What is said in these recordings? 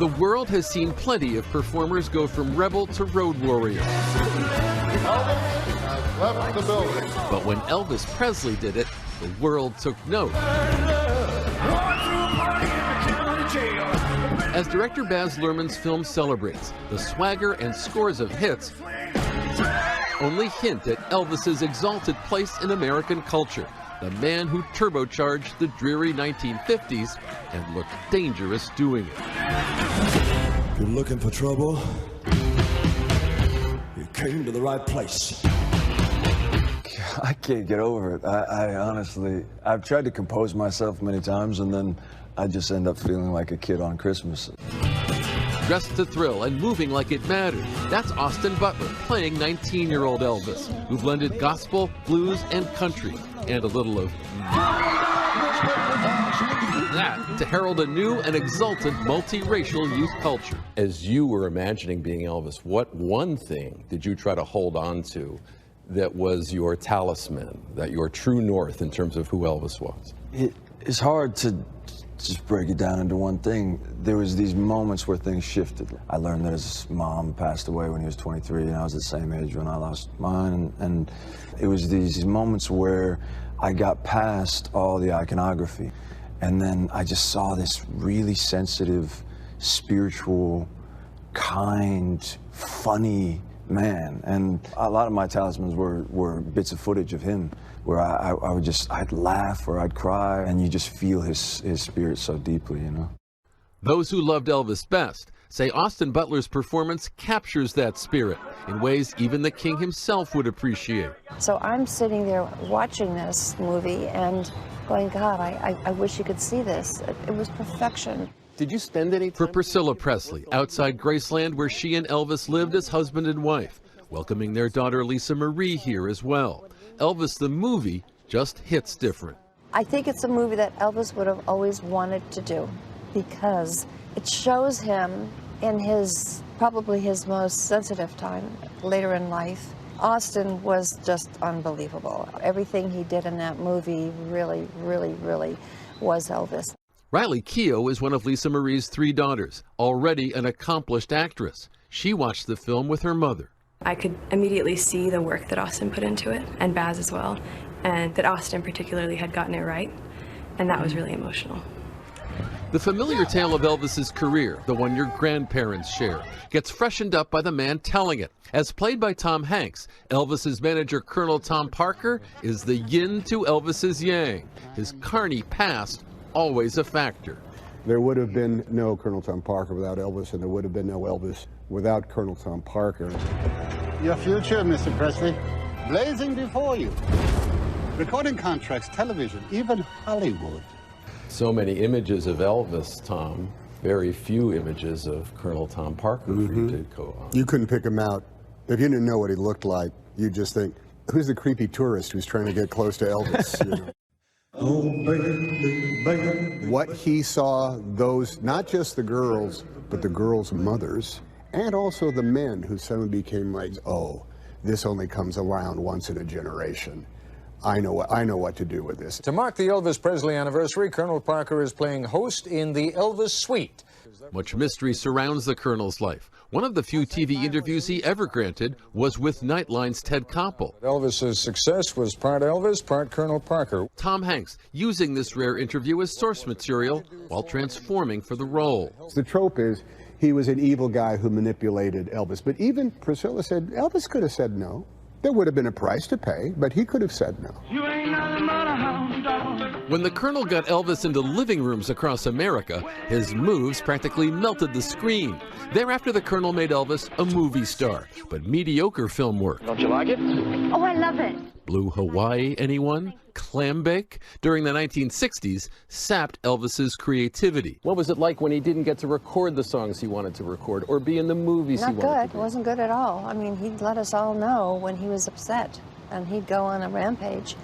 The world has seen plenty of performers go from rebel to road warrior. Left the building. But when Elvis Presley did it, the world took note. As director Baz Luhrmann's film celebrates, the swagger and scores of hits only hint at Elvis's exalted place in American culture, the man who turbocharged the dreary 1950s and looked dangerous doing it. If you're looking for trouble, you came to the right place. I can't get over it. I honestly, I've tried to compose myself many times, and then I just end up feeling like a kid on Christmas. Dressed to thrill and moving like it mattered. That's Austin Butler playing 19-year-old Elvis, who blended gospel, blues, and country, and a little of that to herald a new and exultant multiracial youth culture. As you were imagining being Elvis, what one thing did you try to hold on to that was your talisman, that your true north in terms of who Elvis was? It's hard to just break it down into one thing. There was these moments where things shifted. I learned that his mom passed away when he was 23, and I was the same age when I lost mine. And it was these moments where I got past all the iconography, and then I just saw this really sensitive, spiritual, kind, funny man. And a lot of my talismans were bits of footage of him where I'd laugh or I'd cry, and you just feel his spirit so deeply, you know. Those who loved Elvis best say Austin Butler's performance captures that spirit in ways even the king himself would appreciate. So I'm sitting there watching this movie and going, God, I wish you could see this. It was perfection. Did you spend any time? For Priscilla Presley, outside Graceland, where she and Elvis lived as husband and wife, welcoming their daughter Lisa Marie here as well. Elvis the movie just hits different. I think it's a movie that Elvis would have always wanted to do because it shows him in probably his most sensitive time later in life. Austin was just unbelievable. Everything he did in that movie really, really, really was Elvis. Riley Keough is one of Lisa Marie's 3 daughters, already an accomplished actress. She watched the film with her mother. I could immediately see the work that Austin put into it, and Baz as well, and that Austin particularly had gotten it right, and that was really emotional. The familiar tale of Elvis's career, the one your grandparents share, gets freshened up by the man telling it. As played by Tom Hanks, Elvis's manager, Colonel Tom Parker, is the yin to Elvis's yang. His carny past, always a factor. There would have been no Colonel Tom Parker without Elvis, and there would have been no Elvis without Colonel Tom Parker. Your future, Mr. Presley, blazing before you. Recording contracts, television, even Hollywood. So many images of Elvis, Tom, very few images of Colonel Tom Parker for you to co-own. You couldn't pick him out. If you didn't know what he looked like, you'd just think, who's the creepy tourist who's trying to get close to Elvis? You know? Oh, baby, baby. What he saw, those, not just the girls, but the girls' mothers, and also the men who suddenly became like, oh, this only comes around once in a generation. I know what to do with this. To mark the Elvis Presley anniversary, Colonel Parker is playing host in the Elvis Suite. Much mystery surrounds the Colonel's life. One of the few TV interviews he ever granted was with Nightline's Ted Koppel. Elvis's success was part Elvis, part Colonel Parker. Tom Hanks using this rare interview as source material while transforming for the role. The trope is he was an evil guy who manipulated Elvis. But even Priscilla said Elvis could have said no. There would have been a price to pay, but he could have said no. You ain't nothing but a hound dog. When the Colonel got Elvis into living rooms across America, his moves practically melted the screen. Thereafter, the Colonel made Elvis a movie star, but mediocre film work. Don't you like it? Oh, I love it. Blue Hawaii, anyone? Clam bake? During the 1960s, sapped Elvis's creativity. What was it like when he didn't get to record the songs he wanted to record or be in the movies he wanted to do? Not good. It wasn't good at all. I mean, he'd let us all know when he was upset, and he'd go on a rampage,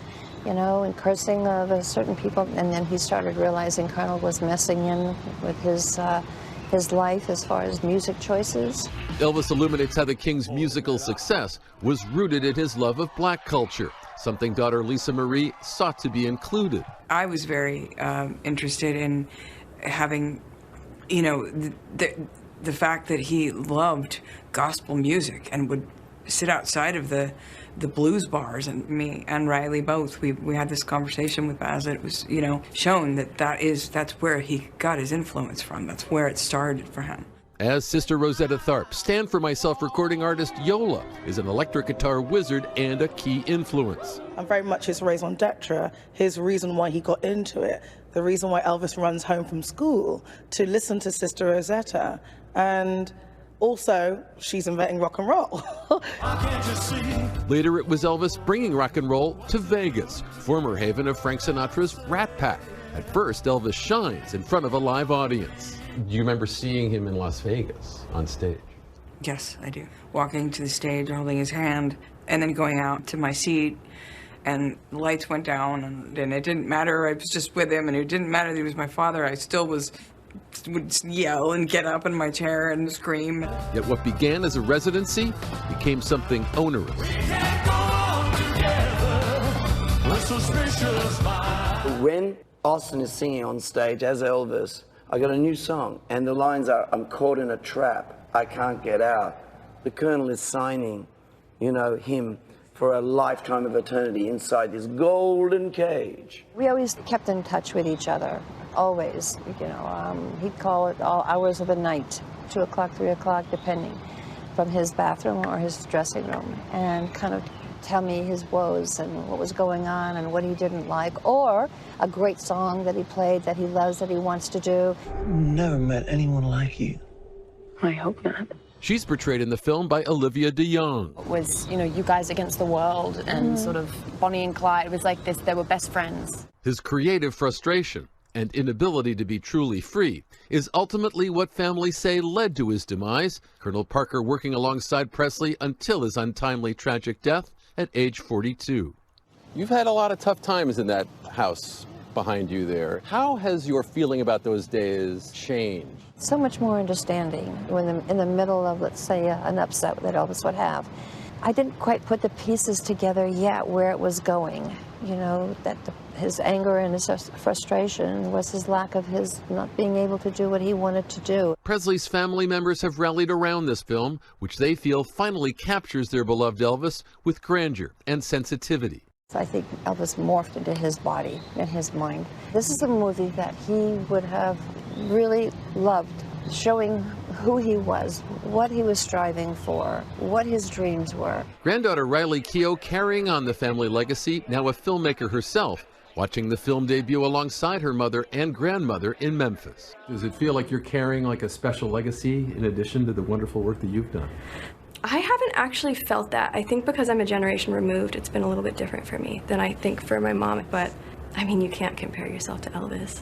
you know, and cursing the certain people. And then he started realizing Colonel was messing in with his life as far as music choices. Elvis illuminates how the King's musical success was rooted in his love of black culture, something daughter Lisa Marie sought to be included. I was very interested in having You know, the fact that he loved gospel music and would sit outside of the blues bars, and me and Riley both, we had this conversation with Baz. It was, you know, shown that that's where he got his influence from. That's where it started for him. As Sister Rosetta Tharpe, Stand For Myself recording artist Yola is an electric guitar wizard and a key influence. I'm very much his raison d'etre, his reason why he got into it, the reason why Elvis runs home from school to listen to Sister Rosetta, and also she's inventing rock and roll. Later it was Elvis bringing rock and roll to Vegas, former haven of Frank Sinatra's Rat Pack. At first, Elvis shines in front of a live audience. Do you remember seeing him in Las Vegas on stage? Yes, I do. Walking to the stage, holding his hand, and then going out to my seat, and the lights went down, and it didn't matter. I was just with him, and it didn't matter that he was my father. I still would yell and get up in my chair and scream. Yet what began as a residency became something onerous. When Austin is singing on stage as Elvis, I got a new song, and the lines are, I'm caught in a trap, I can't get out. The Colonel is signing, you know, him for a lifetime of eternity inside this golden cage. We always kept in touch with each other, always. You know, he'd call at all hours of the night, 2 o'clock, 3 o'clock, depending, from his bathroom or his dressing room, and kind of tell me his woes and what was going on and what he didn't like, or a great song that he played that he loves, that he wants to do. Never met anyone like you. I hope not. She's portrayed in the film by Olivia DeJonge. It was, you know, you guys against the world, and sort of Bonnie and Clyde. It was like this, they were best friends. His creative frustration and inability to be truly free is ultimately what families say led to his demise. Colonel Parker working alongside Presley until his untimely tragic death at age 42. You've had a lot of tough times in that house behind you there. How has your feeling about those days changed? So much more understanding when in the middle of, let's say, an upset that Elvis would have. I didn't quite put the pieces together yet where it was going. You know, that his anger and his frustration was his lack of his not being able to do what he wanted to do. Presley's family members have rallied around this film, which they feel finally captures their beloved Elvis with grandeur and sensitivity. I think Elvis morphed into his body and his mind. This is a movie that he would have really loved, showing who he was, what he was striving for, what his dreams were. Granddaughter Riley Keough carrying on the family legacy, now a filmmaker herself, watching the film debut alongside her mother and grandmother in Memphis. Does it feel like you're carrying like a special legacy in addition to the wonderful work that you've done? I haven't actually felt that. I think because I'm a generation removed, it's been a little bit different for me than I think for my mom. But, I mean, you can't compare yourself to Elvis.